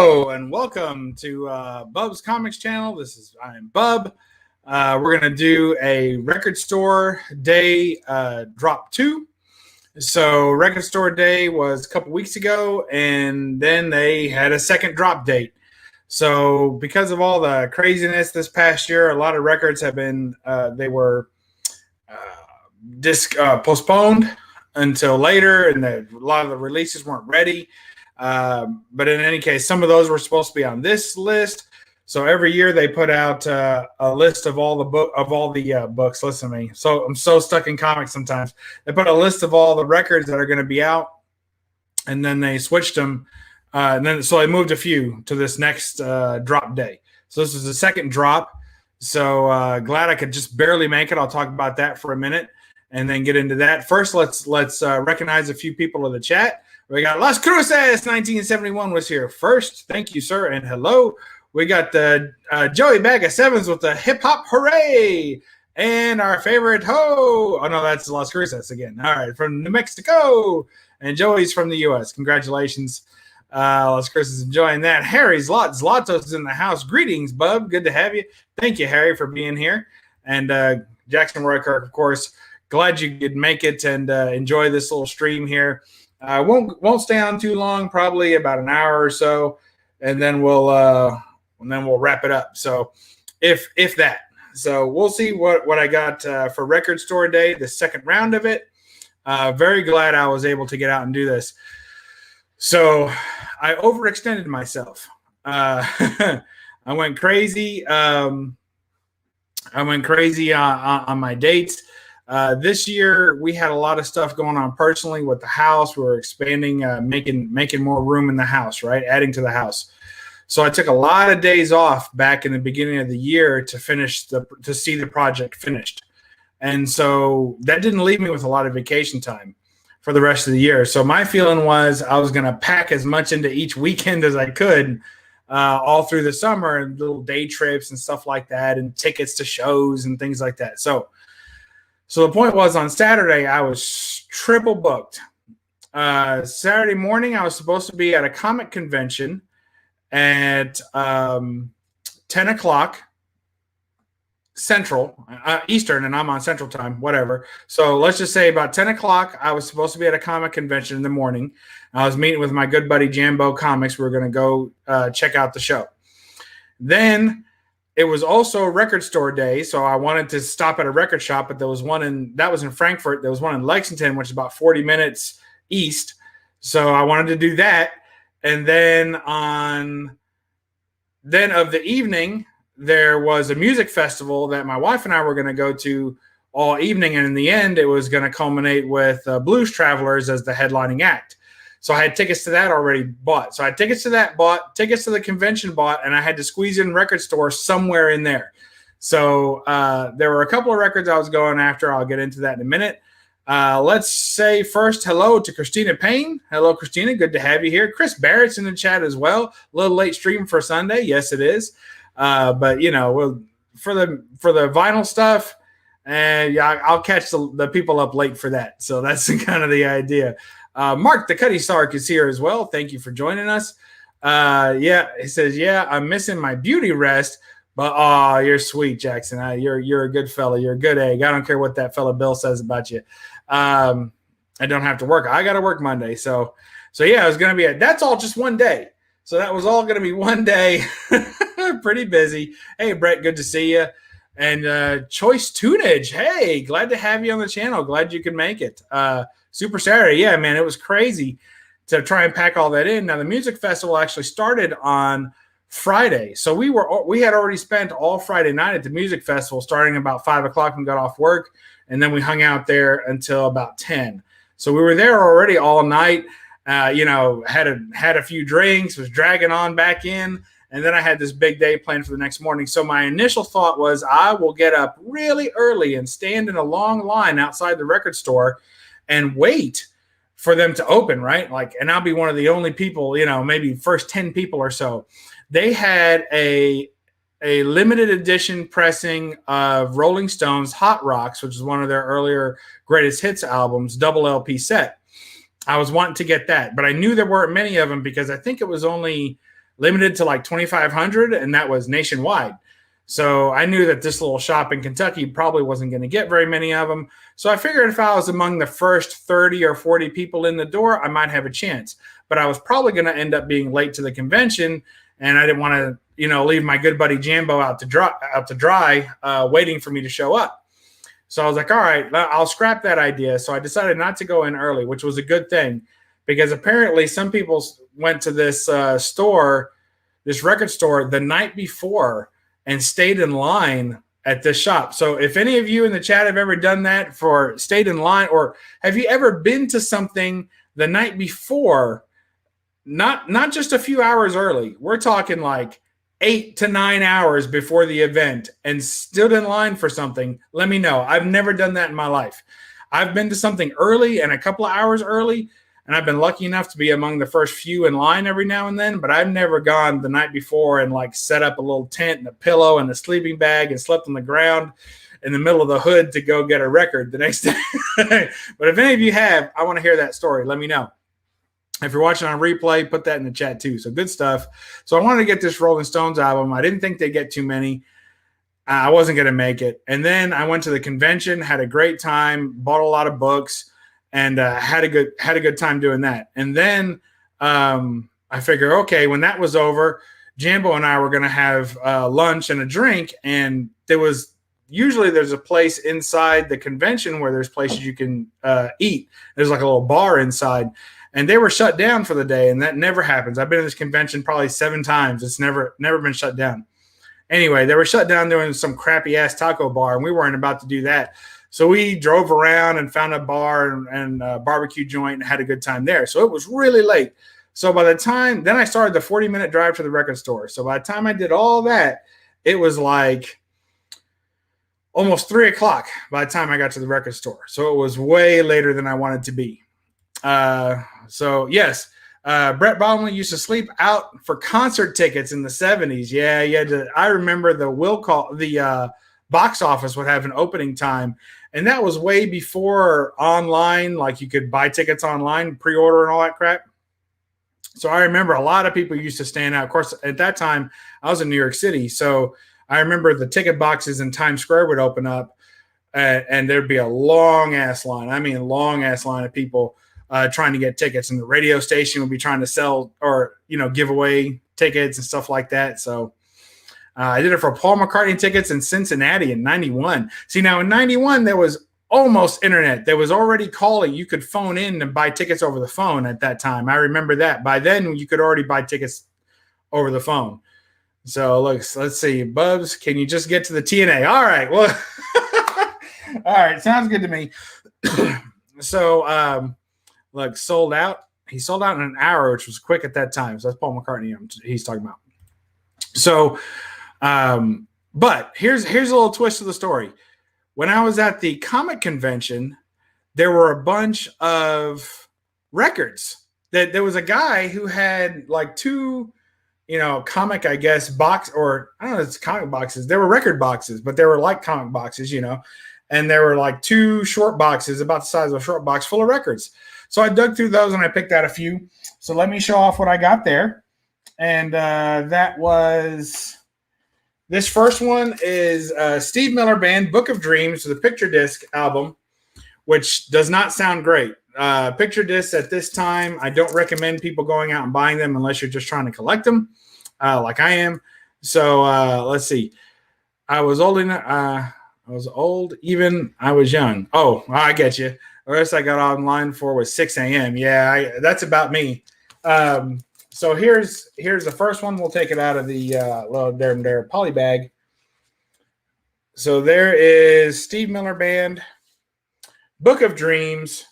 Hello and welcome to BUB'S Comics channel. I'm Bub. We're going to do a record store day drop 2. So record store day was a couple weeks ago, and then they had a second drop date. So because of all the craziness this past year, a lot of records have been postponed until later, and a lot of the releases weren't ready. But in any case, some of those were supposed to be on this list. So every year they put out a list of all the books. Listen to me. So I'm so stuck in comics sometimes. They put a list of all the records that are going to be out, and then they switched them. So I moved a few to this next drop day. So this is the second drop. So glad I could just barely make it. I'll talk about that for a minute and then get into that. First, let's recognize a few people in the chat. We got Las Cruces 1971 was here first. Thank you, sir, and hello. We got the Joey Bag of Sevens with the hip hop hooray, and our favorite ho. Oh no, that's Las Cruces again. All right, from New Mexico, and Joey's from the U.S. Congratulations, Las Cruces, enjoying that. Harry's Latos is in the house. Greetings, bub. Good to have you. Thank you, Harry, for being here, and Jackson Roykirk, of course. Glad you could make it and enjoy this little stream here. Won't stay on too long, probably about an hour or so, and then we'll wrap it up. So if that, so we'll see what I got for Record Store Day, the second round of it. Very glad I was able to get out and do this. So I overextended myself. I went crazy. On my dates. This year we had a lot of stuff going on personally with the house. We were expanding, making more room in the house, right? Adding to the house. So I took a lot of days off back in the beginning of the year to see the project finished. And so that didn't leave me with a lot of vacation time for the rest of the year. So my feeling was I was going to pack as much into each weekend as I could all through the summer, and little day trips and stuff like that, and tickets to shows and things like that. So the point was, on Saturday, I was triple booked. Saturday morning, I was supposed to be at a comic convention at 10 o'clock Central, Eastern, and I'm on Central time, whatever. So let's just say about 10 o'clock, I was supposed to be at a comic convention in the morning. I was meeting with my good buddy Jambo Comics. We were going to go check out the show. Then it was also record store day, so I wanted to stop at a record shop, but there was one that was in Frankfurt. There was one in Lexington, which is about 40 minutes east. So I wanted to do that. And then of the evening, there was a music festival that my wife and I were going to go to all evening. And in the end, it was going to culminate with Blues Travelers as the headlining act. So I had tickets to that already bought. So I had tickets to that bought, tickets to the convention bought, and I had to squeeze in record store somewhere in there. So there were a couple of records I was going after. I'll get into that in a minute. Let's say first hello to Christina Payne. Hello, Christina. Good to have you here. Chris Barrett's in the chat as well. A little late stream for Sunday. Yes, it is. But, for the vinyl stuff, and yeah, I'll catch the people up late for that. So that's kind of the idea. Mark the Cuddy Sark is here as well. Thank you for joining us. He says, I'm missing my beauty rest, but you're sweet, Jackson. You're a good fella. You're a good egg. I don't care what that fella Bill says about you. I don't have to work. I got to work Monday. So yeah, it was going to be that's all just one day. So that was all going to be one day. Pretty busy. Hey, Brett, good to see you. And Choice Tunage. Hey, glad to have you on the channel. Glad you could make it. Super Saturday. Yeah, man, it was crazy to try and pack all that in. Now, the music festival actually started on Friday. So we had already spent all Friday night at the music festival, starting about 5 o'clock and got off work. And then we hung out there until about 10. So we were there already all night, had a few drinks, was dragging on back in. And then I had this big day planned for the next morning. So my initial thought was I will get up really early and stand in a long line outside the record store and wait for them to open, right? And I'll be one of the only people, maybe first 10 people or so. They had a limited edition pressing of Rolling Stones' Hot Rocks, which is one of their earlier greatest hits albums, double LP set. I was wanting to get that, but I knew there weren't many of them because I think it was only limited to like 2,500, and that was nationwide. So I knew that this little shop in Kentucky probably wasn't going to get very many of them. So I figured if I was among the first 30 or 40 people in the door, I might have a chance. But I was probably going to end up being late to the convention, and I didn't want to, leave my good buddy Jambo out to dry, waiting for me to show up. So I was like, all right, I'll scrap that idea. So I decided not to go in early, which was a good thing, because apparently some people went to this this record store the night before and stayed in line at this shop. So if any of you in the chat have ever done that, stayed in line, or have you ever been to something the night before, not just a few hours early, we're talking like 8 to 9 hours before the event, and stood in line for something, let me know. I've never done that in my life. I've been to something early and a couple of hours early, and I've been lucky enough to be among the first few in line every now and then, but I've never gone the night before and like set up a little tent and a pillow and a sleeping bag and slept on the ground in the middle of the hood to go get a record the next day. But if any of you have, I want to hear that story. Let me know. If you're watching on replay, put that in the chat too. So good stuff. So I wanted to get this Rolling Stones album. I didn't think they'd get too many. I wasn't going to make it. And then I went to the convention, had a great time, bought a lot of books, and had a good time doing that. And then I figure, okay, when that was over, Jambo and I were going to have lunch and a drink. And there's a place inside the convention where there's places you can eat. There's like a little bar inside. And they were shut down for the day, and that never happens. I've been in this convention probably 7 times. It's never been shut down. Anyway, they were shut down doing some crappy-ass taco bar, and we weren't about to do that. So we drove around and found a bar and a barbecue joint and had a good time there. So it was really late. So by the time – then I started the 40-minute drive to the record store. So by the time I did all that, it was like almost 3 o'clock by the time I got to the record store. So it was way later than I wanted to be. So yes, Brett Baldwin used to sleep out for concert tickets in the 70s. Yeah, I remember the box office would have an opening time, and that was way before online, like you could buy tickets online, pre-order and all that crap. So I remember a lot of people used to stand out. Of course, at that time, I was in New York City, so I remember the ticket boxes in Times Square would open up, and there'd be a long-ass line. I mean, long-ass line of people trying to get tickets, and the radio station would be trying to sell or give away tickets and stuff like that. So I did it for Paul McCartney tickets in Cincinnati in 91. See, now in 91 there was almost internet. There was already calling. You could phone in and buy tickets over the phone at that time. I remember that. By then you could already buy tickets over the phone. So let's see, Bubs, can you just get to the TNA? All right, well, all right, sounds good to me. So look, sold out. He sold out in an hour, which was quick at that time. So that's Paul McCartney he's talking about. So, but here's a little twist to the story. When I was at the comic convention, there were a bunch of records. There was a guy who had like 2, comic, I guess, box, or I don't know, it's comic boxes. There were record boxes, but they were like comic boxes, and there were like 2 short boxes about the size of a short box full of records. So I dug through those and I picked out a few. So let me show off what I got there. And that was this first one is Steve Miller Band, Book of Dreams, the picture disc album, which does not sound great. Picture discs at this time, I don't recommend people going out and buying them unless you're just trying to collect them, like I am. So let's see. I was old enough. I was old, even I was young. Oh, I get you. The rest I got online for was 6 a.m. Yeah, that's about me. So here's the first one. We'll take it out of the little poly bag. So there is Steve Miller Band, Book of Dreams.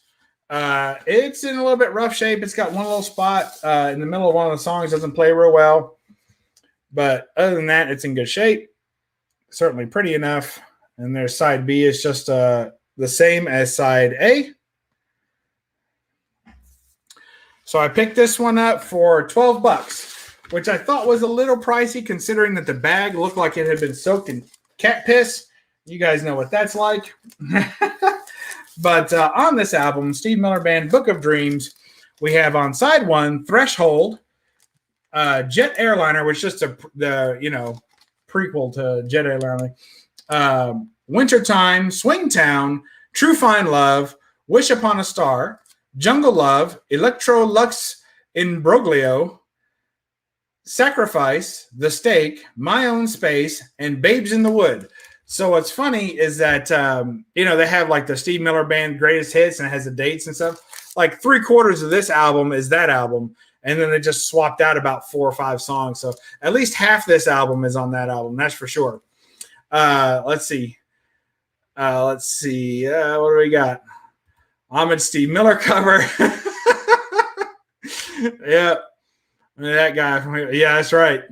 It's in a little bit rough shape. It's got one little spot in the middle of one of the songs. Doesn't play real well. But other than that, it's in good shape. Certainly pretty enough. And there's side B. It's just the same as side A. So I picked this one up for $12, which I thought was a little pricey considering that the bag looked like it had been soaked in cat piss. You guys know what that's like. But on this album, Steve Miller Band, Book of Dreams, we have on side 1, Threshold, Jet Airliner, which is just the prequel to Jet Airliner. Wintertime, Swingtown, True Fine Love, Wish Upon a Star, Jungle Love, Electro Lux Imbroglio, Sacrifice, The Stake, My Own Space, and Babes in the Wood. So what's funny is that, they have like the Steve Miller Band greatest hits and it has the dates and stuff. Like 3/4 of this album is that album. And then they just swapped out about 4 or 5 songs. So at least half this album is on that album. That's for sure. Let's see. What do we got? Ahmed Steve Miller cover. Yeah. That guy. Yeah, that's right.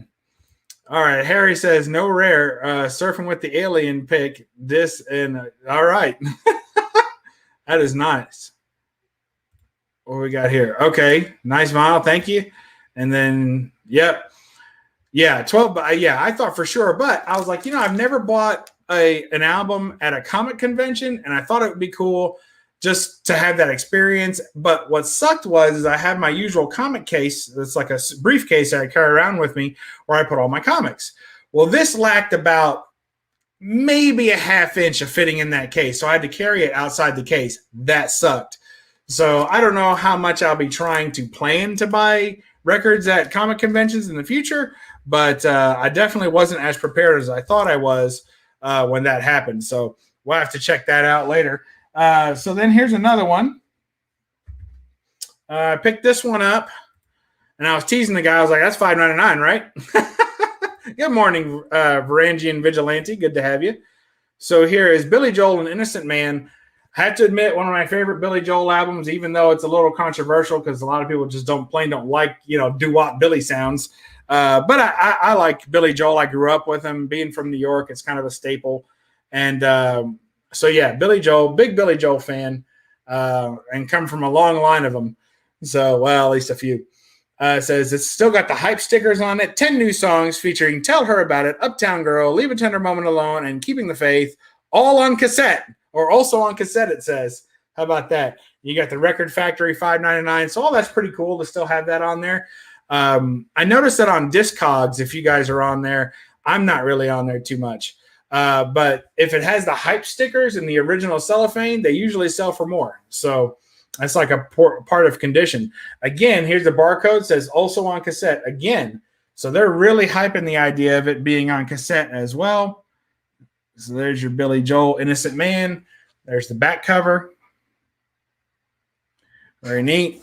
All right. Harry says, no rare. Surfing with the alien pick. This and all right. That is nice. What we got here? Okay. Nice smile. Thank you. And then, yep. Yeah, 12. Yeah, I thought for sure. But I was like, I've never bought an album at a comic convention, and I thought it would be cool just to have that experience. But what sucked was I had my usual comic case. It's like a briefcase that I carry around with me where I put all my comics. Well, this lacked about maybe a ½ inch of fitting in that case. So I had to carry it outside the case. That sucked. So I don't know how much I'll be trying to plan to buy records at comic conventions in the future, but I definitely wasn't as prepared as I thought I was when that happened. So we'll have to check that out later. So then here's another one. I picked this one up, and I was teasing the guy. I was like, that's $5.99, right? Good morning, Varangian Vigilante. Good to have you. So here is Billy Joel, An Innocent Man. I have to admit, one of my favorite Billy Joel albums, even though it's a little controversial because a lot of people just don't like, doo-wop Billy sounds. But I like Billy Joel. I grew up with him. Being from New York, it's kind of a staple. And so, yeah, Billy Joel, big Billy Joel fan, and come from a long line of them. So, well, at least a few. It says it's still got the hype stickers on it. 10 new songs featuring Tell Her About It, Uptown Girl, Leave a Tender Moment Alone, and Keeping the Faith, all on cassette. Or also on cassette, it says. How about that? You got the Record Factory $5.99. So all that's pretty cool to still have that on there. I noticed that on Discogs, if you guys are on there, I'm not really on there too much. But if it has the hype stickers and the original cellophane, they usually sell for more. So that's like a part of condition. Again, here's the barcode. It says also on cassette. Again, so they're really hyping the idea of it being on cassette as well. So there's your Billy Joel, Innocent Man. There's the back cover. Very neat.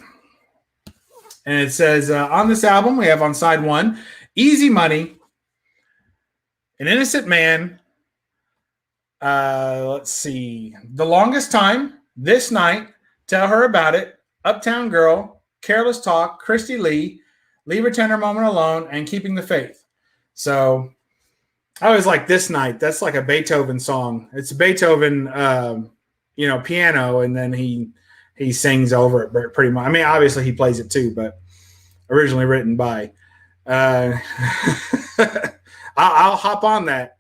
And it says, on this album, we have on side 1, Easy Money, An Innocent Man. Let's see. The Longest Time, This Night, Tell Her About It, Uptown Girl, Careless Talk, Christy Lee, Leave a Tender Moment Alone, and Keeping the Faith. So I always like This Night. That's like a Beethoven song. It's Beethoven, piano, and then he sings over it pretty much. I mean, obviously he plays it too, but originally written by. I'll hop on that.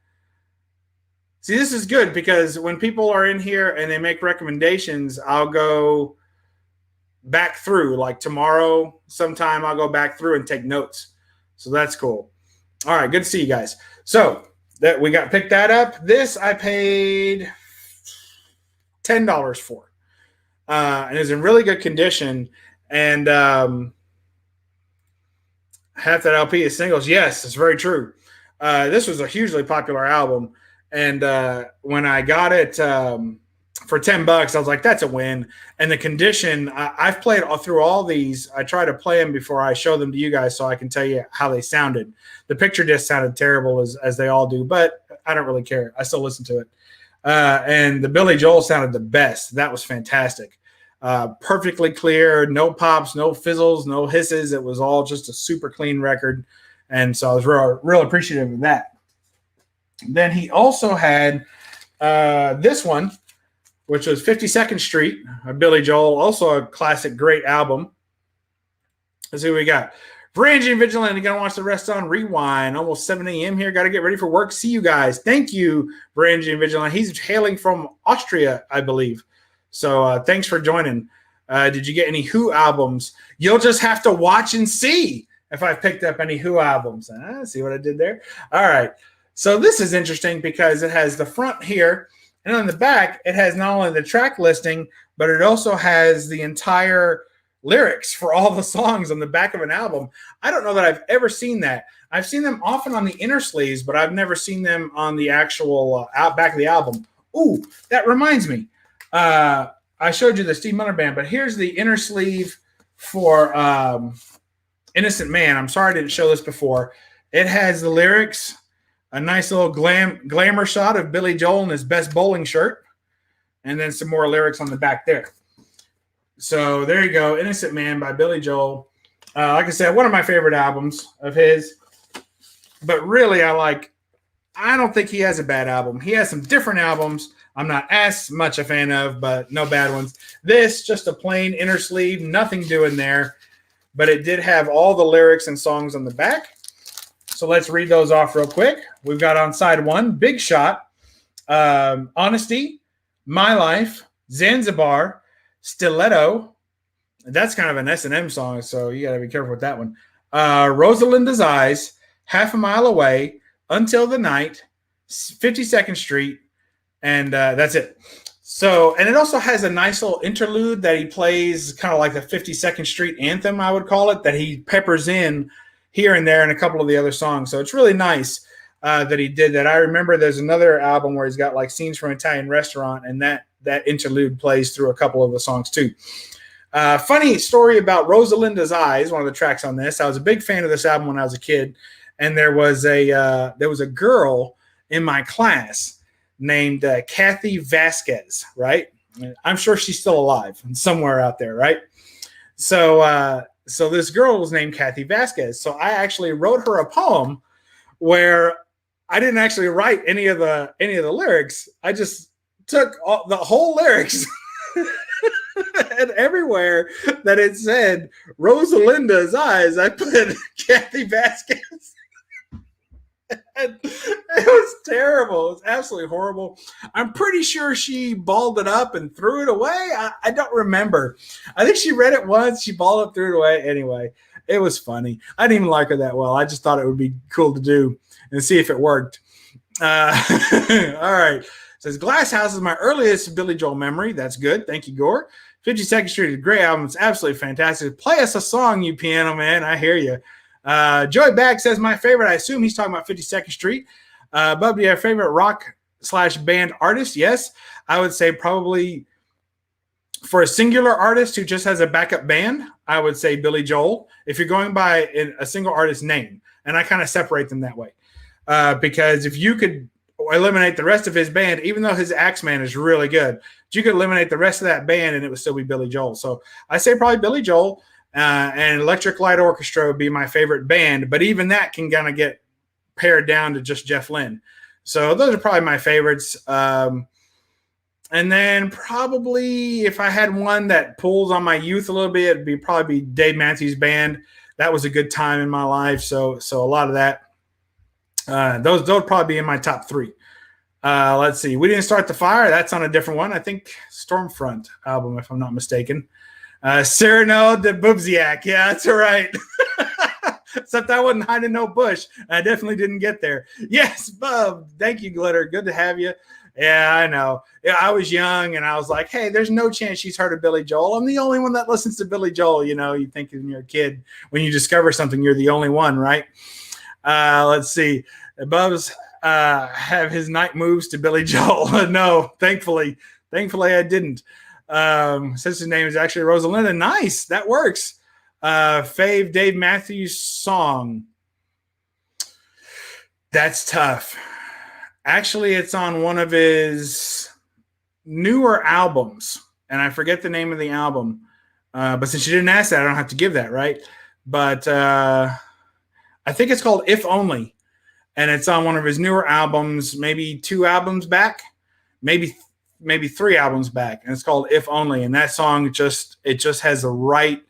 See, this is good because when people are in here and they make recommendations, I'll go back through. Like tomorrow sometime, I'll go back through and take notes. So that's cool. All right, good to see you guys. So that we got picked that up. This I paid $10 for. And it's in really good condition. And half that LP is singles. Yes, it's very true. This was a hugely popular album. And when I got it for $10, I was like, that's a win. And the condition, I've played through all these. I try to play them before I show them to you guys so I can tell you how they sounded. The picture disc sounded terrible as they all do, but I don't really care. I still listen to it. And the Billy Joel sounded the best. That was fantastic. Perfectly clear, no pops, no fizzles, no hisses. It was all just a super clean record. And so I was real appreciative of that. Then he also had this one, which was 52nd Street, Billy Joel, also a classic, great album. Let's see what we got. Varangian and Vigilante, going to watch the rest on Rewind. Almost 7 a.m. here. Got to get ready for work. See you guys. Thank you, Varangian and Vigilante. He's hailing from Austria, I believe. So thanks for joining. Did you get any Who albums? You'll just have to watch and see. if I've picked up any Who albums. See what I did there? All right. So this is interesting because it has the front here, and on the back, it has not only the track listing, but it also has the entire lyrics for all the songs on the back of an album. I don't know that I've ever seen that. I've seen them often on the inner sleeves, but I've never seen them on the actual back of the album. Ooh, that reminds me. I showed you the Steve Miller Band, but here's the inner sleeve for Innocent Man. I'm sorry I didn't show this before. It has the lyrics, a nice little glamour shot of Billy Joel in his best bowling shirt, and then some more lyrics on the back there. So there you go, Innocent Man by Billy Joel. Like I said, one of my favorite albums of his. But really, I don't think he has a bad album. He has some different albums I'm not as much a fan of, but no bad ones. This, just a plain inner sleeve, nothing doing there. But it did have all the lyrics and songs on the back. So let's read those off real quick. We've got on side one, Big Shot, Honesty, My Life, Zanzibar, Stiletto. That's kind of an S&M song, so you got to be careful with that one. Rosalinda's Eyes, Half a Mile Away, Until the Night, 52nd Street, and that's it. So, and it also has a nice little interlude that he plays, kind of like the 52nd Street anthem, I would call it, that he peppers in here and there in a couple of the other songs. So it's really nice that he did that. I remember there's another album where he's got like Scenes from an Italian Restaurant, and that interlude plays through a couple of the songs too. Funny story about Rosalinda's Eyes, one of the tracks on this. I was a big fan of this album when I was a kid, and there was a girl in my class named Kathy Vasquez, right? I'm sure she's still alive somewhere out there, right? So this girl was named Kathy Vasquez. So I actually wrote her a poem where I didn't actually write any of the lyrics. I just took the whole lyrics and everywhere that it said Rosalinda's Eyes, I put Kathy Vasquez. It was terrible. It was absolutely horrible. I'm pretty sure she balled it up and threw it away. I don't remember. I think she read it once. She balled it, threw it away. Anyway, it was funny. I didn't even like her that well. I just thought it would be cool to do and see if it worked. All right. It says Glass House is my earliest Billy Joel memory. That's good. Thank you, Gore. 52nd Street is a great album. It's absolutely fantastic. Play us a song, you piano man. I hear you. Joey Bag says my favorite. I assume he's talking about 52nd Street. Bub, do you have a favorite rock/band artist? Yes, I would say probably for a singular artist who just has a backup band, I would say Billy Joel. If you're going by a single artist name, and I kind of separate them that way, because if you could eliminate the rest of his band, even though his Axeman is really good, you could eliminate the rest of that band and it would still be Billy Joel. So I say probably Billy Joel. And Electric Light Orchestra would be my favorite band, but even that can kind of get pared down to just Jeff Lynne. So those are probably my favorites. And then probably if I had one that pulls on my youth a little bit, it'd probably be Dave Matthews Band. That was a good time in my life. So a lot of that, those would probably be in my top three. Let's see. We Didn't Start the Fire. That's on a different one. I think Stormfront album, if I'm not mistaken. Cyrano de Bubziak. Yeah, that's all right. Except I wasn't hiding no bush. I definitely didn't get there. Yes, Bub. Thank you, Glitter. Good to have you. Yeah, I know. Yeah, I was young, and I was like, hey, there's no chance she's heard of Billy Joel. I'm the only one that listens to Billy Joel. You know, you think when you're a kid, when you discover something, you're the only one, right? Let's see. Bub's have his night moves to Billy Joel. No, thankfully I didn't. Since his name is actually Rosalinda. Nice. That works. Fave Dave Matthews song. That's tough. Actually, it's on one of his newer albums, and I forget the name of the album. But since you didn't ask that, I don't have to give that, right? But I think it's called If Only, and it's on one of his newer albums, maybe 2 albums back, maybe 3 albums back, and it's called If Only. And that song just has the right.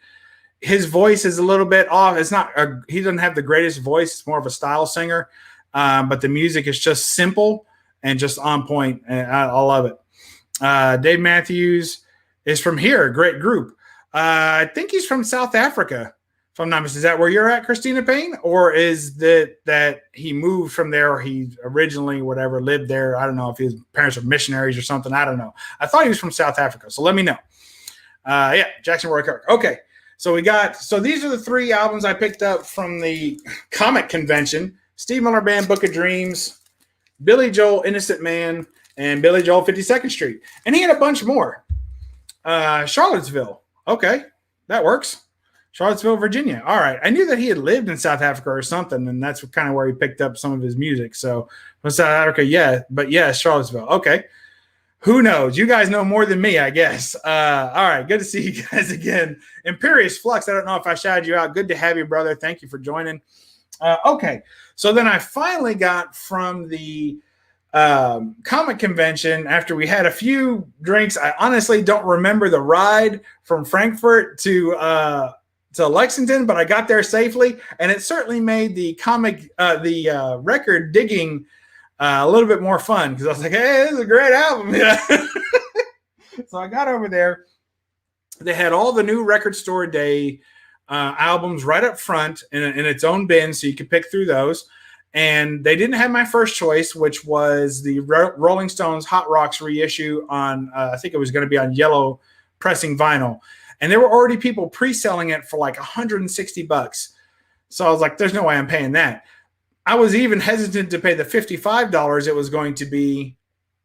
His voice is a little bit off. It's not. He doesn't have the greatest voice. It's more of a style singer, but the music is just simple and just on point. And I love it. Dave Matthews is from here. Great group. I think he's from South Africa, If I'm not mistaken, is that where you're at, Christina Payne? Or is that he moved from there, or he originally, whatever, lived there? I don't know if his parents were missionaries or something. I don't know. I thought he was from South Africa. So let me know. Yeah, Jackson Roy Kirk. Okay. So these are the 3 albums I picked up from the comic convention. Steve Miller Band, Book of Dreams, Billy Joel, Innocent Man, and Billy Joel, 52nd Street. And he had a bunch more. Charlottesville. Okay, that works. Charlottesville, Virginia. All right. I knew that he had lived in South Africa or something, and that's kind of where he picked up some of his music. So from South Africa, yeah. But yeah, Charlottesville. Okay. Who knows? You guys know more than me, I guess. All right. Good to see you guys again. Imperious Flux. I don't know if I shouted you out. Good to have you, brother. Thank you for joining. Okay. So then I finally got from the comic convention after we had a few drinks. I honestly don't remember the ride from Frankfurt to Lexington, but I got there safely, and it certainly made the record digging a little bit more fun, because I was like, hey, this is a great album. Yeah. So I got over there. They had all the new Record Store Day albums right up front in its own bin, so you could pick through those. And they didn't have my first choice, which was the Rolling Stones Hot Rocks reissue on, I think it was going to be on yellow pressing vinyl. And there were already people pre-selling it for like $160. So I was like, there's no way I'm paying that. I was even hesitant to pay the $55 it was going to be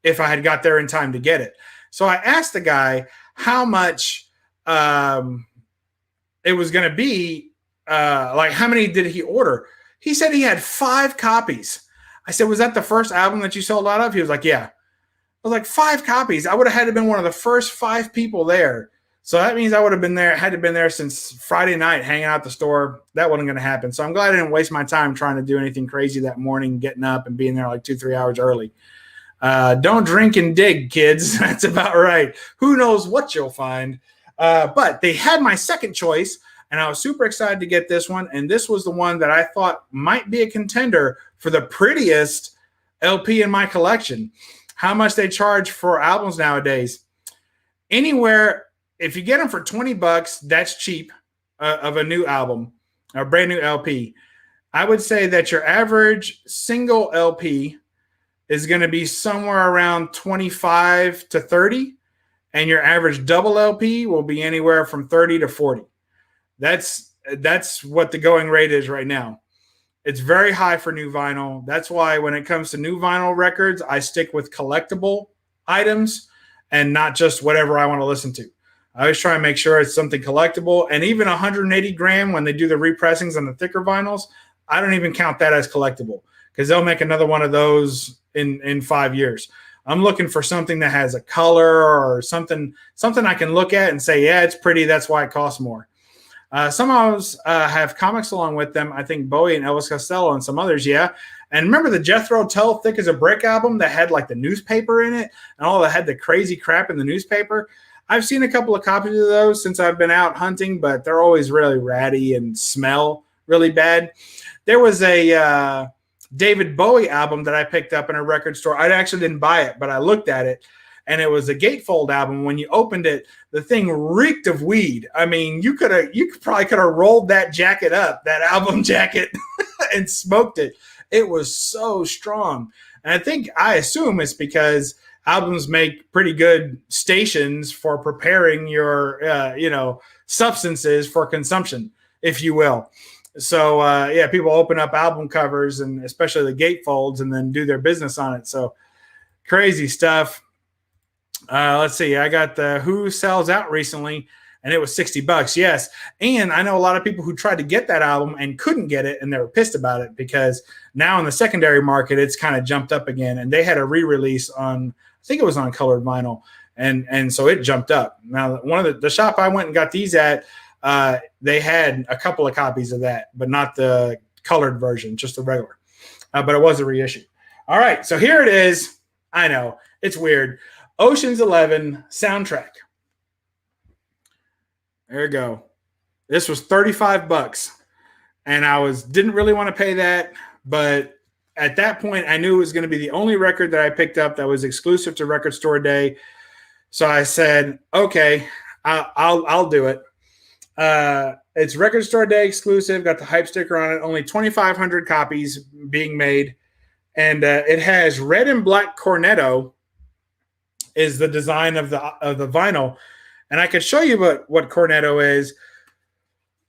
if I had got there in time to get it. So I asked the guy how much it was going to be, like how many did he order? He said he had 5 copies. I said, was that the first album that you sold out of? He was like, yeah. I was like, 5 copies. I would have had to have been one of the first 5 people there. So that means I would have been there, had to have been there since Friday night, hanging out at the store. That wasn't going to happen. So I'm glad I didn't waste my time trying to do anything crazy that morning, getting up and being there like 2-3 hours early. Don't drink and dig, kids. That's about right. Who knows what you'll find. But they had my second choice, and I was super excited to get this one. And this was the one that I thought might be a contender for the prettiest LP in my collection. How much they charge for albums nowadays? Anywhere. If you get them for $20, that's cheap of a new album, a brand new LP. I would say that your average single LP is going to be somewhere around 25 to 30, and your average double LP will be anywhere from 30 to 40. That's what the going rate is right now. It's very high for new vinyl. That's why when it comes to new vinyl records, I stick with collectible items and not just whatever I want to listen to. I always try and make sure it's something collectible. And even 180 gram, when they do the repressings on the thicker vinyls, I don't even count that as collectible, because they'll make another one of those in 5 years. I'm looking for something that has a color or something I can look at and say, yeah, it's pretty. That's why it costs more. Some of those have comics along with them. I think Bowie and Elvis Costello and some others, yeah. And remember the Jethro Tull Thick as a Brick album that had like the newspaper in it and all that had the crazy crap in the newspaper? I've seen a couple of copies of those since I've been out hunting, but they're always really ratty and smell really bad. There was a David Bowie album that I picked up in a record store. I actually didn't buy it, but I looked at it, and it was a gatefold album. When you opened it, the thing reeked of weed. I mean, you probably could have rolled that jacket up, that album jacket, and smoked it. It was so strong. And I assume it's because albums make pretty good stations for preparing your, substances for consumption, if you will. So, people open up album covers and especially the gatefolds and then do their business on it. So crazy stuff. Let's see. I got the Who Sells Out recently, and it was $60. Yes. And I know a lot of people who tried to get that album and couldn't get it, and they were pissed about it because now in the secondary market, it's kind of jumped up again. And they had a re-release on, I think it was on colored vinyl. And so it jumped up. Now, one of the shop I went and got these at, they had a couple of copies of that, but not the colored version, just the regular. But it was a reissue. All right. So here it is. I know it's weird. Ocean's 11 soundtrack. There you go. This was $35, and I didn't really want to pay that, but at that point I knew it was going to be the only record that I picked up that was exclusive to Record Store Day. So I said, okay, I'll do it. It's record store day exclusive. Got the hype sticker on it. Only 2,500 copies being made, and it has red and black cornetto is the design of the vinyl. And I could show you what cornetto is,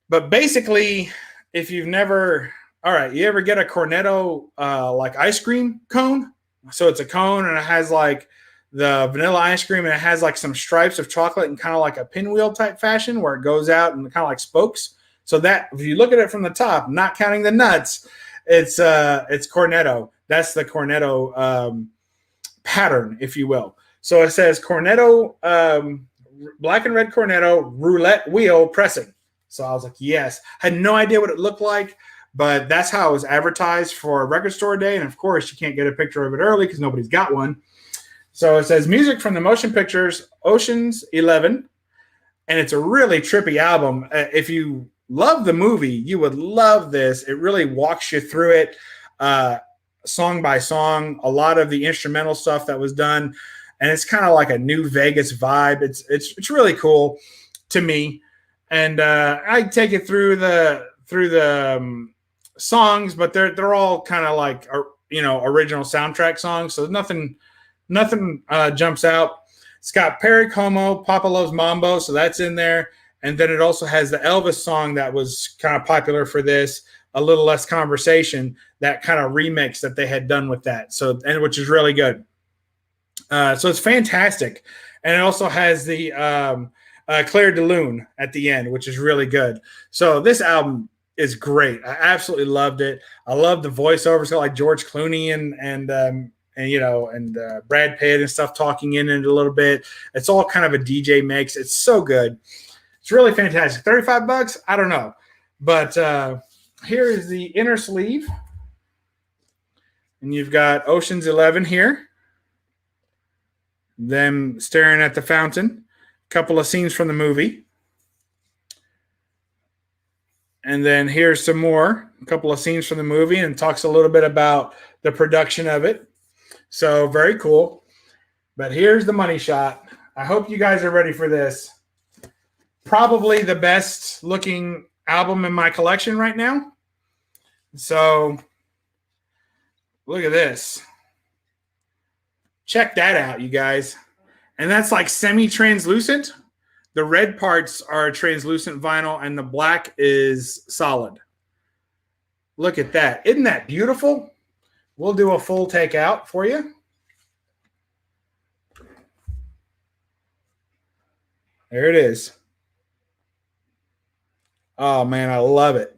but basically, if you've never, all right, you ever get a cornetto like ice cream cone? So it's a cone and it has like the vanilla ice cream and it has like some stripes of chocolate and kind of like a pinwheel type fashion where it goes out and kind of like spokes. So that if you look at it from the top, not counting the nuts, it's cornetto. That's the cornetto pattern, if you will. So it says cornetto, black and red cornetto roulette wheel pressing. So I was like, yes. I had no idea what it looked like, but that's how it was advertised for record store day. And of course, you can't get a picture of it early because nobody's got one. So it says music from the motion pictures Ocean's 11. And it's a really trippy album. If you love the movie, you would love this. It really walks you through it song by song. A lot of the instrumental stuff that was done. And it's kind of like a New Vegas vibe. It's really cool to me. And I take it through the songs, but they're all kind of like original soundtrack songs. So nothing jumps out. It's got Perry Como, Papa Loves Mambo, so that's in there. And then it also has the Elvis song that was kind of popular for this, A Little Less Conversation, that kind of remix that they had done with that. So which is really good. So it's fantastic. And it also has the Claire de Lune at the end, which is really good. So this album is great. I absolutely loved it. I love the voiceovers, so like George Clooney and Brad Pitt and stuff talking in it a little bit. It's all kind of a DJ mix. It's so good. It's really fantastic. $35? I don't know. But here is the inner sleeve. And you've got Ocean's 11 here. Them staring at the fountain. A couple of scenes from the movie. And then here's some more. A couple of scenes from the movie and talks a little bit about the production of it. So very cool. But here's the money shot. I hope you guys are ready for this. Probably the best looking album in my collection right now. So look at this. Check that out, you guys. And that's like semi-translucent. The red parts are translucent vinyl and the black is solid. Look at that. Isn't that beautiful? We'll do a full takeout for you. There it is. Oh, man, I love it.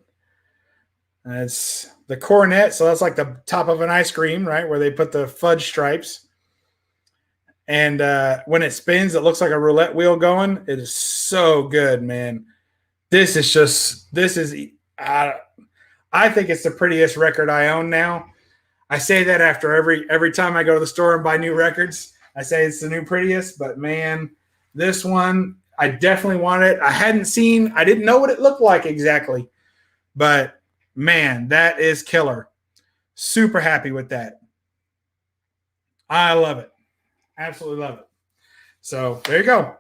It's the cornet, so that's like the top of an ice cream, right, where they put the fudge stripes. And when it spins, it looks like a roulette wheel going. It is so good, man. I think it's the prettiest record I own now. I say that after every time I go to the store and buy new records. I say it's the new prettiest, but man, this one, I definitely want it. I didn't know what it looked like exactly, but man, that is killer. Super happy with that. I love it. Absolutely love it. So there you go.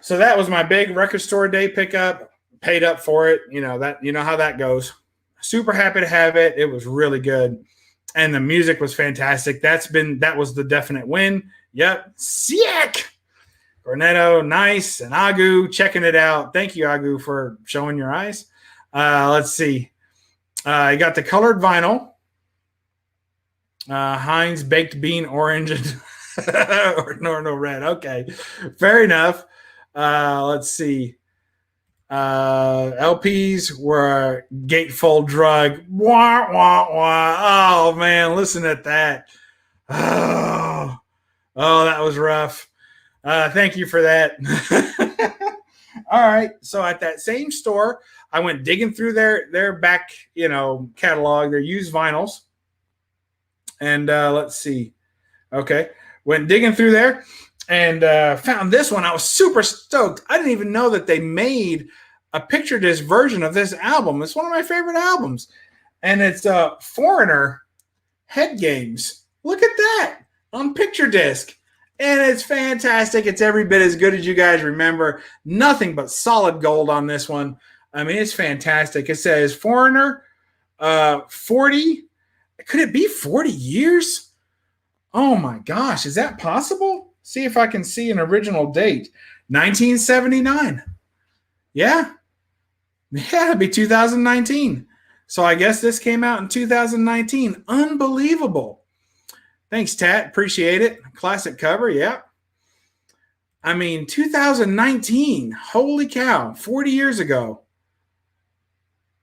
So that was my big record store day pickup. Paid up for it. You know how that goes. Super happy to have it. It was really good. And the music was fantastic. That was the definite win. Yep. Sick. Cornetto, nice. And Agu, checking it out. Thank you, Agu, for showing your eyes. Let's see. I got the colored vinyl. Heinz baked bean orange and no red. Okay. Fair enough. Let's see. LPs were gatefold drug. Wah, wah, wah. Oh, man, listen at that. Oh, that was rough. Thank you for that. All right. So at that same store, I went digging through their back, catalog, their used vinyls. And let's see. Okay. Went digging through there and found this one. I was super stoked. I didn't even know that they made a picture disc version of this album. It's one of my favorite albums. And it's Foreigner Head Games. Look at that on picture disc. And it's fantastic. It's every bit as good as you guys remember. Nothing but solid gold on this one. I mean, it's fantastic. It says Foreigner, 40. Could it be 40 years? Oh my gosh, is that possible? See if I can see an original date. 1979. Yeah. Yeah, it'd be 2019. So I guess this came out in 2019. Unbelievable. Thanks, Tat. Appreciate it. Classic cover. Yeah. I mean, 2019. Holy cow. 40 years ago.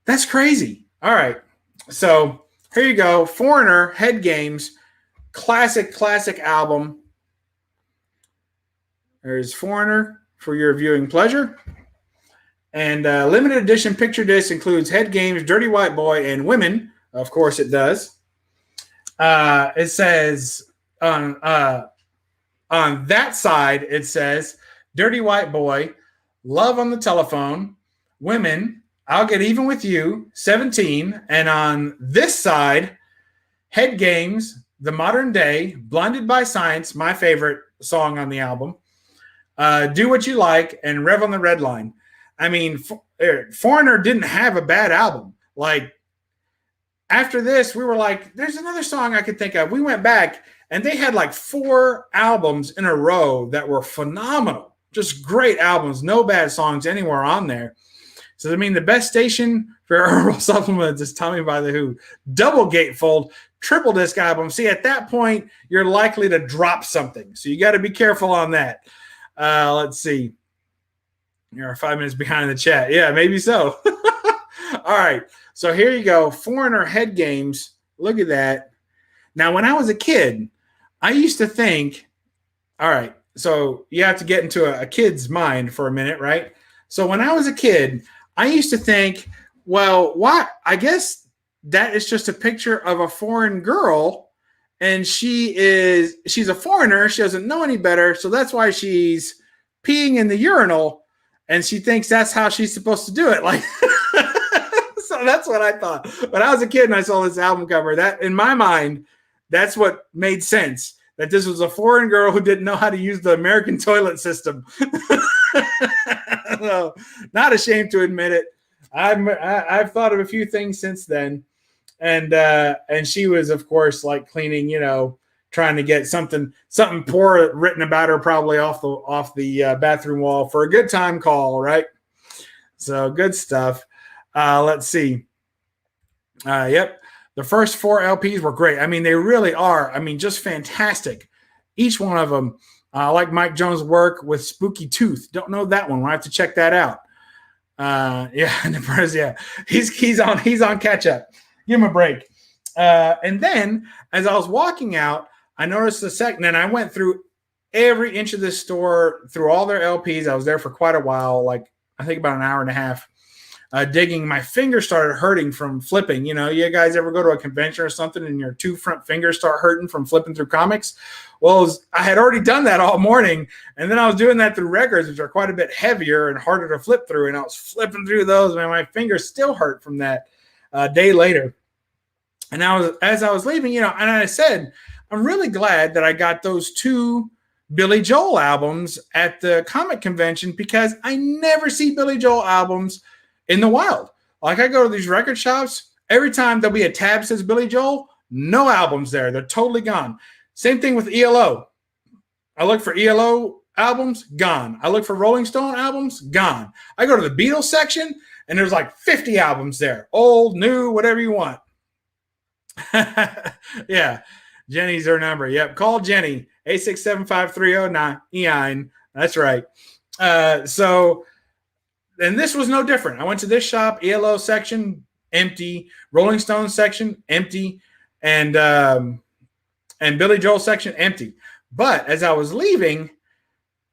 That's crazy. All right. So here you go. Foreigner, Head Games. Classic album. There's Foreigner for your viewing pleasure. And limited edition picture disc includes Head Games, Dirty White Boy, and Women. Of course it does. It says on that side, it says Dirty White Boy, Love on the Telephone, Women, I'll Get Even With You, 17. And on this side, Head Games, The Modern Day, Blinded by Science, my favorite song on the album, Do What You Like, and Rev on the Red Line. I mean, Foreigner didn't have a bad album. Like, after this, we were like, there's another song I could think of. We went back, and they had like 4 albums in a row that were phenomenal. Just great albums. No bad songs anywhere on there. So, I mean, the best station for herbal supplements is Tommy by the Who. Double gatefold, triple disc album. See, at that point, you're likely to drop something. So you got to be careful on that. Let's see. You're 5 minutes behind the chat. Yeah, maybe so. All right. So here you go. Foreigner Head Games. Look at that. Now, when I was a kid, I used to think, all right, so you have to get into a kid's mind for a minute, right? So when I was a kid, I used to think, well, what? I guess that is just a picture of a foreign girl, and she's a foreigner. She doesn't know any better, so that's why she's peeing in the urinal, and she thinks that's how she's supposed to do it. Like, so that's what I thought. When I was a kid and I saw this album cover, that in my mind, that's what made sense. That this was a foreign girl who didn't know how to use the American toilet system. So, not ashamed to admit it. I've thought of a few things since then, and she was, of course, like cleaning, trying to get something poor written about her probably off the bathroom wall for a good time call, right? So good stuff. Let's see. Yep. The first 4 LPs were great. I mean, they really are. I mean, just fantastic. Each one of them. I like Mike Jones' work with Spooky Tooth. Don't know that one. We'll have to check that out. Yeah. He's on catch up. Give him a break. And then as I was walking out, I noticed the second, and I went through every inch of this store, through all their LPs. I was there for quite a while, like I think about an hour and a half. Digging. My fingers started hurting from flipping. You guys ever go to a convention or something and your 2 front fingers start hurting from flipping through comics? Well, I had already done that all morning, and then I was doing that through records, which are quite a bit heavier and harder to flip through, and I was flipping through those, and my fingers still hurt from that day later. And as I was leaving, and I said, I'm really glad that I got those 2 Billy Joel albums at the comic convention, because I never see Billy Joel albums in the wild. Like, I go to these record shops, every time there'll be a tab that says Billy Joel, no albums there. They're totally gone. Same thing with ELO. I look for ELO albums, gone. I look for Rolling Stone albums, gone. I go to the Beatles section, and there's like 50 albums there. Old, new, whatever you want. Yeah. Jenny's her number. Yep. Call Jenny. 867-5309. That's right. And this was no different. I went to this shop, ELO section, empty. Rolling Stone section, empty. And Billy Joel section, empty. But as I was leaving,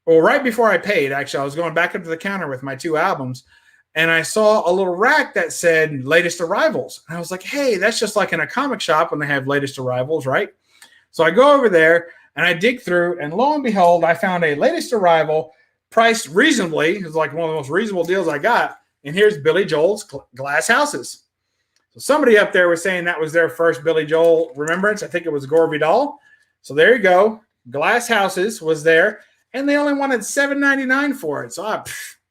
or right before I paid, actually, I was going back up to the counter with my 2 albums, and I saw a little rack that said latest arrivals. And I was like, hey, that's just like in a comic shop when they have latest arrivals, right? So I go over there, and I dig through, and lo and behold, I found a latest arrival priced reasonably. It was like one of the most reasonable deals I got. And here's Billy Joel's Glass Houses. So somebody up there was saying that was their first Billy Joel remembrance. I think it was Gore Vidal. So there you go. Glass Houses was there, and they only wanted $7.99 for it. So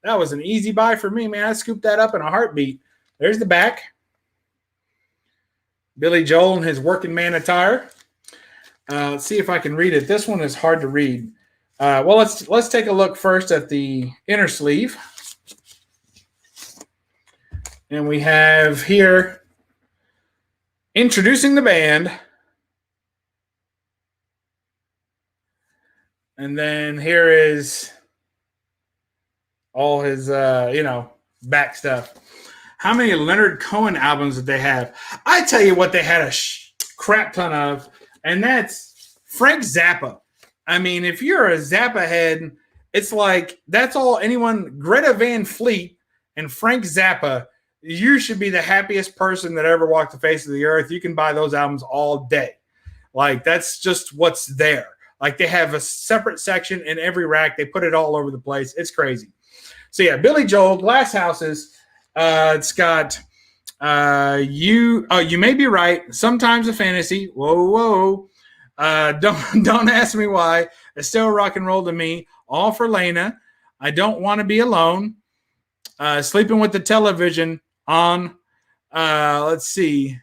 that was an easy buy for me, man. I scooped that up in a heartbeat. There's the back. Billy Joel in his working man attire. Let's see if I can read it. This one is hard to read. Well, let's take a look first at the inner sleeve. And we have here introducing the band. And then here is all his, back stuff. How many Leonard Cohen albums did they have? I tell you what they had a crap ton of, and that's Frank Zappa. I mean, if you're a Zappa head, it's like that's all anyone, Greta Van Fleet and Frank Zappa, you should be the happiest person that ever walked the face of the earth. You can buy those albums all day. Like, that's just what's there. Like, they have a separate section in every rack. They put it all over the place. It's crazy. So, yeah, Billy Joel, Glass Houses. It's got You May Be Right, Sometimes a Fantasy. Whoa. Don't ask me why. It's still rock and roll to me. All for Lena. I Don't Want to Be Alone. Sleeping with the Television on. Let's see.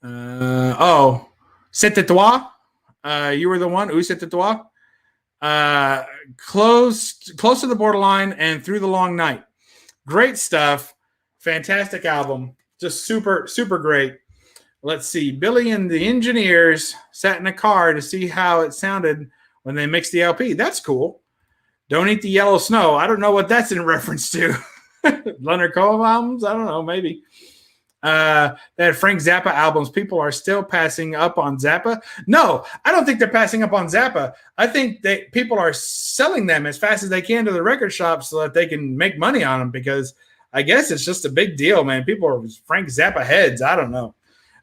C'était toi. You Were the One. Où c'était toi. Close to the Borderline and Through the Long Night. Great stuff. Fantastic album. Just super, super great. Let's see. Billy and the Engineers sat in a car to see how it sounded when they mixed the LP. That's cool. Don't Eat the Yellow Snow. I don't know what that's in reference to. Leonard Cohen albums? I don't know. Maybe. They had Frank Zappa albums. People are still passing up on Zappa. No, I don't think they're passing up on Zappa. I think that people are selling them as fast as they can to the record shops so that they can make money on them, because I guess it's just a big deal, man. People are Frank Zappa heads. I don't know.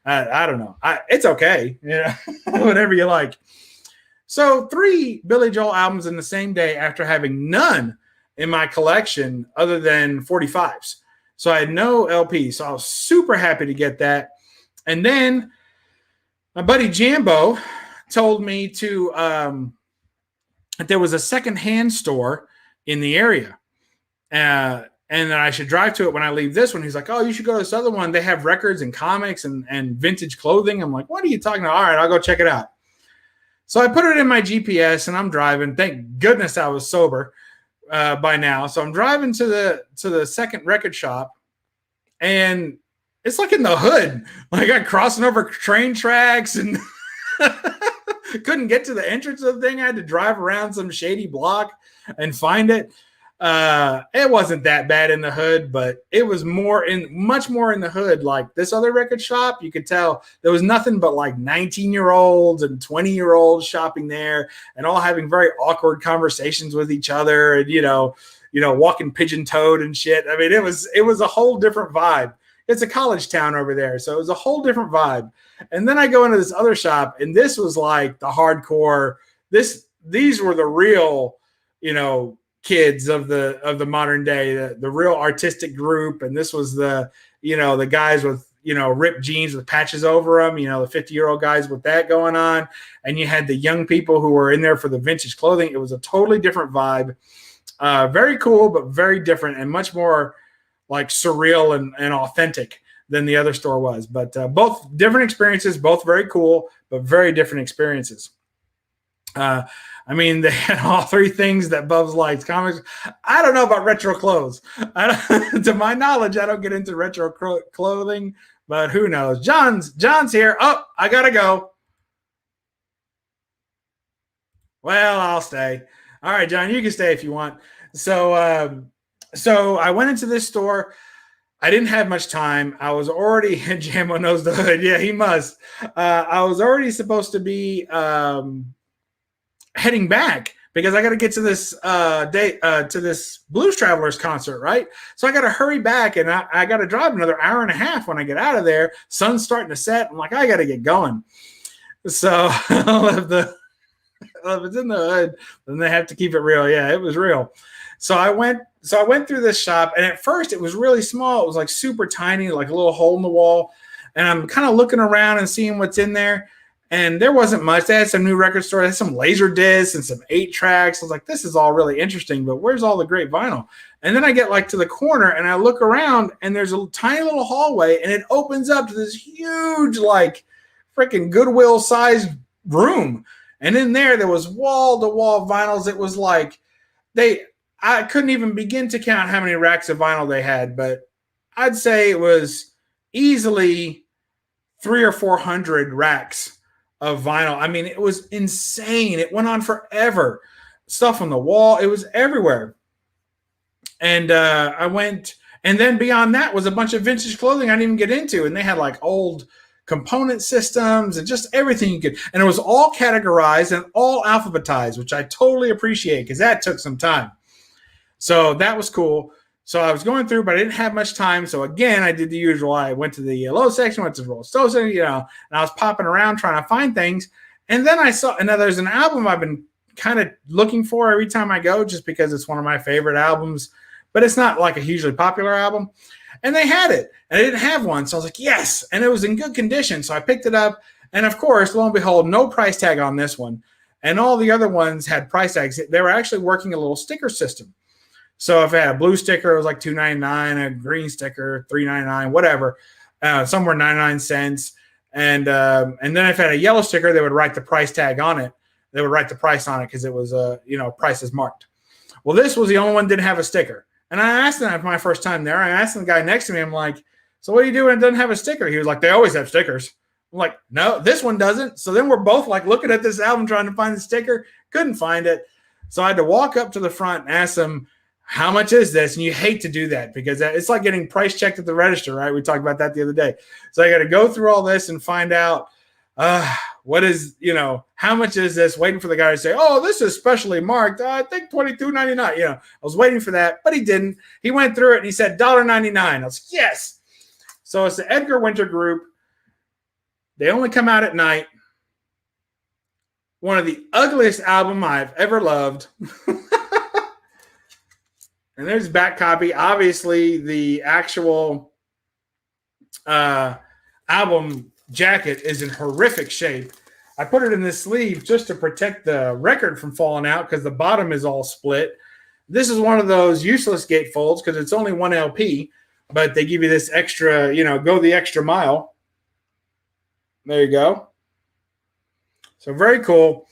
I don't know. It's okay. Whatever you like. So 3 Billy Joel albums in the same day after having none in my collection other than 45s. So I had no LP. So I was super happy to get that. And then my buddy Jambo told me that there was a secondhand store in the area. And that I should drive to it when I leave this one. He's like, oh, you should go to this other one. They have records and comics and vintage clothing. I'm like, what are you talking about? All right, I'll go check it out. So I put it in my GPS and I'm driving. Thank goodness I was sober by now. So I'm driving to the second record shop, and it's like in the hood. Like, I'm crossing over train tracks and couldn't get to the entrance of the thing. I had to drive around some shady block and find it. It wasn't that bad in the hood, but it was much more in the hood. Like this other record shop, you could tell there was nothing but like 19-year-olds and 20-year-olds shopping there, and all having very awkward conversations with each other, and walking pigeon-toed and shit. I mean, it was a whole different vibe. It's a college town over there, so it was a whole different vibe. And then I go into this other shop, and this was like the hardcore. These were the real, kids of the modern day, the real artistic group. And this was the guys with ripped jeans with patches over them, the 50-year-old guys with that going on. And you had the young people who were in there for the vintage clothing. It was a totally different vibe. Very cool, but very different, and much more like surreal and authentic than the other store was. But both different experiences, both very cool, but very different experiences. They had all 3 things that BUB'S likes. Comics. I don't know about retro clothes. To my knowledge, I don't get into retro clothing, but who knows? John's here. Oh, I gotta go. Well, I'll stay. All right, John, you can stay if you want. So I went into this store. I didn't have much time. I was already, Jambo knows the hood. Yeah, he must. I was already supposed to be heading back because I got to get to this to this Blues Travelers concert, right? So I got to hurry back, and I got to drive another hour and a half when I get out of there. Sun's starting to set. I'm like, I got to get going. So if it's in the hood, then they have to keep it real. Yeah, it was real. So I went through this shop, and at first it was really small. It was like super tiny, like a little hole in the wall. And I'm kind of looking around and seeing what's in there. And there wasn't much. They had some new record stores, they had some laser discs and some 8 tracks. I was like, this is all really interesting, but where's all the great vinyl? And then I get like to the corner and I look around and there's a tiny little hallway and it opens up to this huge, like freaking Goodwill sized room. And in there was wall to wall vinyls. It was like I couldn't even begin to count how many racks of vinyl they had, but I'd say it was easily 300 or 400 racks of vinyl. I mean, it was insane. It went on forever. Stuff on the wall. It was everywhere. And I went, and then beyond that was a bunch of vintage clothing I didn't even get into. And they had like old component systems and just everything you could. And it was all categorized and all alphabetized, which I totally appreciate because that took some time. So that was cool. So I was going through, but I didn't have much time. So again, I did the usual. I went to the low section, went to the Rolling Stone section, and I was popping around trying to find things. And then I saw, and now there's an album I've been kind of looking for every time I go, just because it's one of my favorite albums, but it's not like a hugely popular album. And they had it, and I didn't have one. So I was like, yes. And it was in good condition. So I picked it up. And of course, lo and behold, no price tag on this one. And all the other ones had price tags. They were actually working a little sticker system. So if I had a blue sticker, it was like $2.99, a green sticker, $3.99, whatever. Somewhere 99 cents. And then if I had a yellow sticker, they would write the price tag on it. They would write the price on it because it was price is marked. Well, this was the only one that didn't have a sticker. And I asked them for my first time there. I asked the guy next to me, I'm like, so what do you do when it doesn't have a sticker? He was like, they always have stickers. I'm like, no, this one doesn't. So then we're both like looking at this album trying to find the sticker. Couldn't find it. So I had to walk up to the front and ask them, how much is this? And you hate to do that because it's like getting price checked at the register, right? We talked about that the other day. So I got to go through all this and find out what is, how much is this? Waiting for the guy to say, oh, this is specially marked. I think $22.99. I was waiting for that, but he didn't. He went through it and he said $1.99. I was like, yes. So it's the Edgar Winter Group. They only come out at night. One of the ugliest album I've ever loved. And there's back copy. Obviously, the actual album jacket is in horrific shape. I put it in this sleeve just to protect the record from falling out because the bottom is all split. This is one of those useless gatefolds because it's only one LP, but they give you this extra, go the extra mile. There you go. So very cool.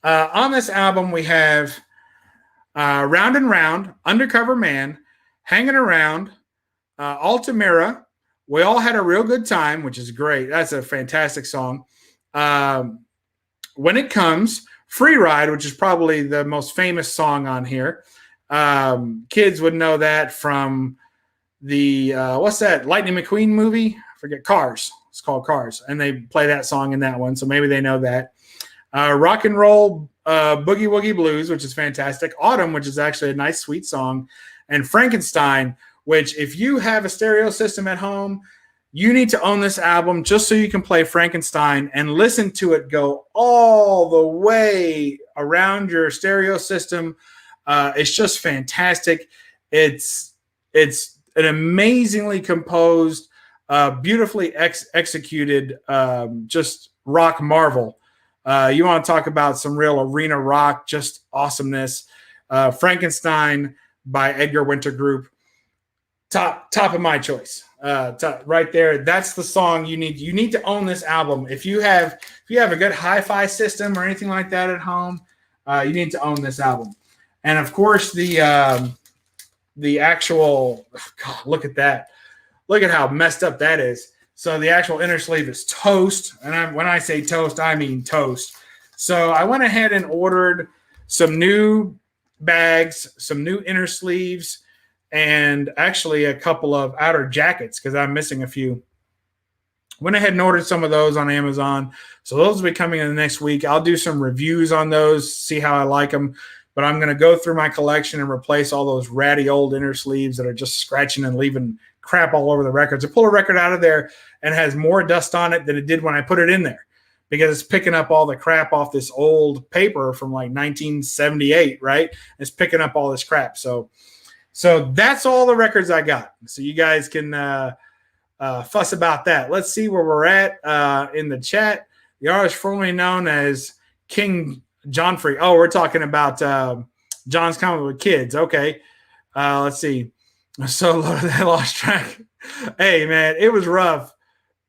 On this album, we have Round and Round, Undercover Man, Hanging Around, Altamira. We All Had a Real Good Time, which is great. That's a fantastic song. When It Comes, Free Ride, which is probably the most famous song on here. Kids would know that from the, what's that, Lightning McQueen movie? I forget, Cars. It's called Cars. And they play that song in that one, so maybe they know that. Rock and Roll Boogie Woogie Blues, which is fantastic. Autumn, which is actually a nice, sweet song. And Frankenstein, which if you have a stereo system at home, you need to own this album just so you can play Frankenstein and listen to it go all the way around your stereo system. It's just fantastic. It's an amazingly composed, beautifully executed, just rock marvel. You want to talk about some real arena rock, just awesomeness. Frankenstein by Edgar Winter Group, top of my choice. Right there. That's the song you need. You need to own this album. If you have a good hi-fi system or anything like that at home, you need to own this album. And of course, the actual, God, look at that. Look at how messed up that is. So the actual inner sleeve is toast. And when I say toast, I mean toast. So I went ahead and ordered some new bags, some new inner sleeves, and actually a couple of outer jackets because I'm missing a few. Went ahead and ordered some of those on Amazon. So those will be coming in the next week. I'll do some reviews on those, see how I like them. But I'm going to go through my collection and replace all those ratty old inner sleeves that are just scratching and leaving crap all over the records. I pull a record out of there and it has more dust on it than it did when I put it in there because it's picking up all the crap off this old paper from like 1978, right? It's picking up all this crap. So that's all the records I got. So you guys can fuss about that. Let's see where we're at in the chat. The artist formerly known as King John Free. Oh, we're talking about John's Comic with Kids. Okay. Let's see. So I lost track. Hey, man, it was rough.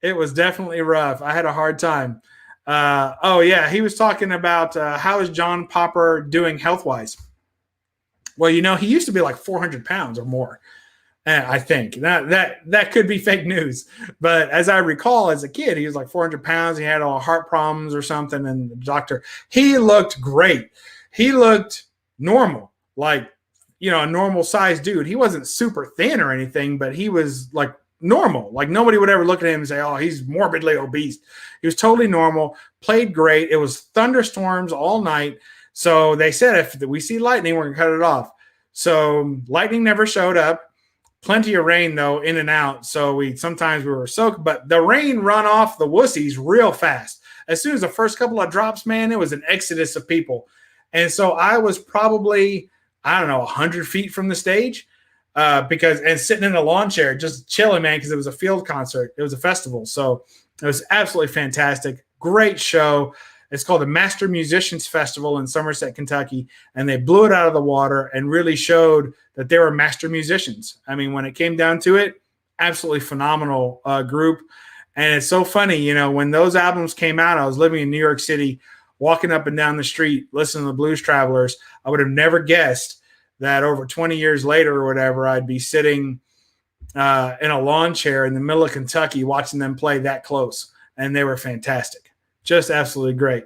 It was definitely rough. I had a hard time. Oh, yeah. He was talking about how is John Popper doing health-wise. Well, he used to be like 400 pounds or more. I think that could be fake news, but as I recall, as a kid, he was like 400 pounds. He had all heart problems or something, and the doctor. He looked great. He looked normal, like a normal sized dude. He wasn't super thin or anything, but he was like normal. Like nobody would ever look at him and say, "Oh, he's morbidly obese." He was totally normal. Played great. It was thunderstorms all night, so they said if we see lightning, we're gonna cut it off. So lightning never showed up. Plenty of rain though, in and out. So sometimes we were soaked, but the rain run off the wussies real fast. As soon as the first couple of drops, man, it was an exodus of people. And so I was probably, 100 feet from the stage and sitting in a lawn chair, just chilling, man, because it was a field concert. It was a festival. So it was absolutely fantastic. Great show. It's called the Master Musicians Festival in Somerset, Kentucky, and they blew it out of the water and really showed that they were master musicians. I mean, when it came down to it, absolutely phenomenal group. And it's so funny, when those albums came out, I was living in New York City, walking up and down the street, listening to the Blues Travelers. I would have never guessed that over 20 years later or whatever, I'd be sitting in a lawn chair in the middle of Kentucky watching them play that close. And they were fantastic. Just absolutely great.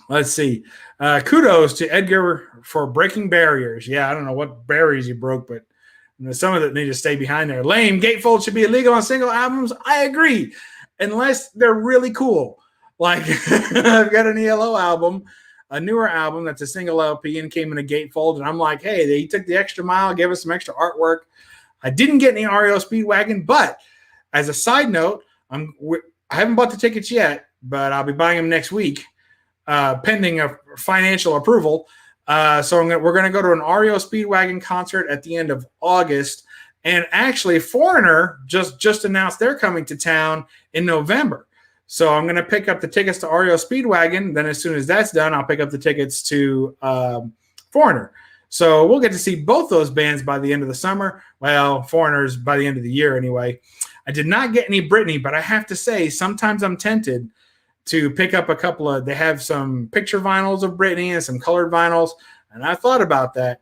Let's see. Kudos to Edgar for breaking barriers. Yeah, I don't know what barriers he broke, but some of it need to stay behind there. Lame. Gatefold should be illegal on single albums. I agree. Unless they're really cool. Like I've got an ELO album, a newer album that's a single LP and came in a gatefold. And I'm like, hey, he took the extra mile, gave us some extra artwork. I didn't get any REO Speedwagon, but as a side note, I haven't bought the tickets yet, but I'll be buying them next week, pending a financial approval. So we're going to go to an REO Speedwagon concert at the end of August. And actually, Foreigner just announced they're coming to town in November. So I'm going to pick up the tickets to REO Speedwagon. Then as soon as that's done, I'll pick up the tickets to Foreigner. So we'll get to see both those bands by the end of the summer. Well, Foreigners by the end of the year anyway. I did not get any Britney, but I have to say sometimes I'm tempted to pick up a couple of – they have some picture vinyls of Britney and some colored vinyls, and I thought about that.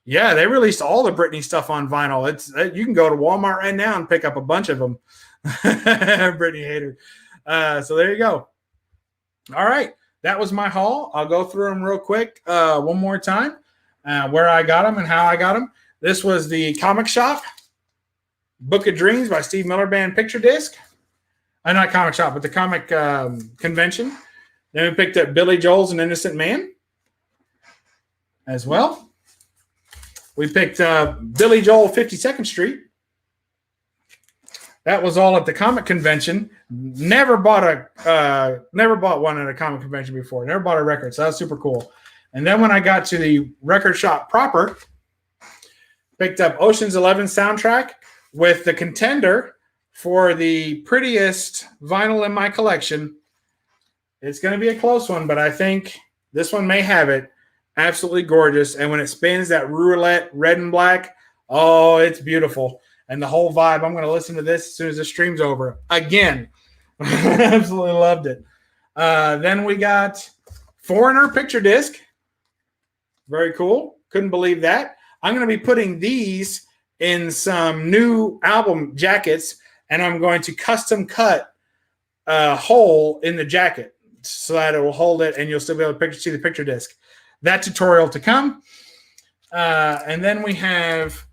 Yeah, they released all the Britney stuff on vinyl. You can go to Walmart right now and pick up a bunch of them. Britney hater. So there you go. All right. That was my haul. I'll go through them real quick one more time, where I got them and how I got them. This was the Comic Shop, Book of Dreams by Steve Miller Band picture disc. Not Comic Shop, but the Comic Convention. Then we picked up Billy Joel's An Innocent Man as well. We picked Billy Joel 52nd Street. That was all at the Comic Convention. Never bought one at a Comic Convention before. Never bought a record, so that was super cool. And then when I got to the record shop proper, picked up Ocean's 11 soundtrack with the contender for the prettiest vinyl in my collection. It's going to be a close one, but I think this one may have it. Absolutely gorgeous. And when it spins that roulette red and black, oh, it's beautiful. And the whole vibe, I'm going to listen to this as soon as the stream's over. Again, absolutely loved it. Then we got Foreigner picture disc. Very cool. Couldn't believe that. I'm going to be putting these in some new album jackets, and I'm going to custom cut a hole in the jacket so that it will hold it, and you'll still be able to see the picture disc. That tutorial to come. And then we have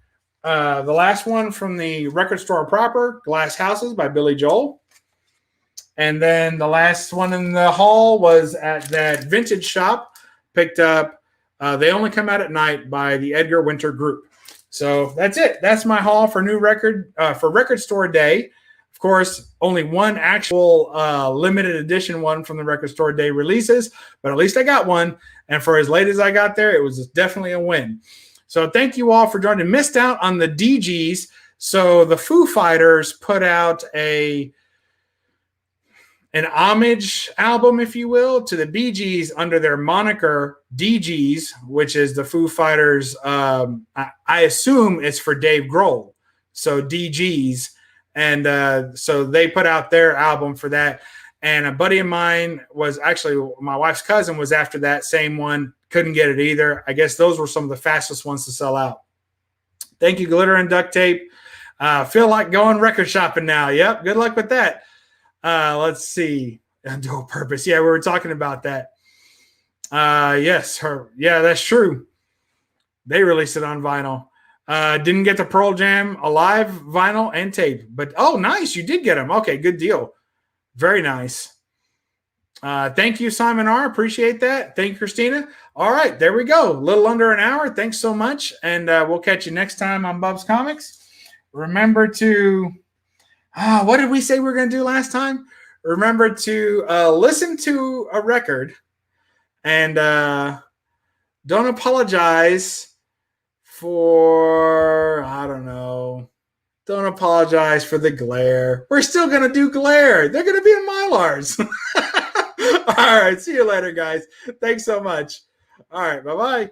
the last one from the record store proper, Glass Houses by Billy Joel. And then the last one in the haul was at that vintage shop, picked up They Only Come Out at Night by the Edgar Winter Group. So that's it. That's my haul for new record for Record Store Day. Of course, only one actual limited edition one from the Record Store Day releases, but at least I got one. And for as late as I got there, it was definitely a win. So thank you all for joining. Missed out on the DGs. So the Foo Fighters put out a an homage album, if you will, to the Bee Gees under their moniker DGs, which is the Foo Fighters. I assume it's for Dave Grohl. So DGs. And so they put out their album for that. And a buddy of mine was actually, my wife's cousin was after that same one. Couldn't get it either. I guess those were some of the fastest ones to sell out. Thank you, Glitter and Duct Tape. Feel like going record shopping now. Yep. Good luck with that. Let's see. Dual purpose. Yeah, we were talking about that. Yes. Yeah, that's true. They released it on vinyl. Didn't get the Pearl Jam Alive vinyl and tape. But, oh, nice. You did get them. Okay, good deal. Very nice. Thank you, Simon R. Appreciate that. Thank you, Christina. All right, there we go. A little under an hour. Thanks so much. And we'll catch you next time on Bub's Comics. Remember to, what did we say we were going to do last time? Remember to listen to a record and don't apologize for, I don't know. Don't apologize for the glare. We're still going to do glare. They're going to be in Mylars. All right. See you later, guys. Thanks so much. All right. Bye-bye.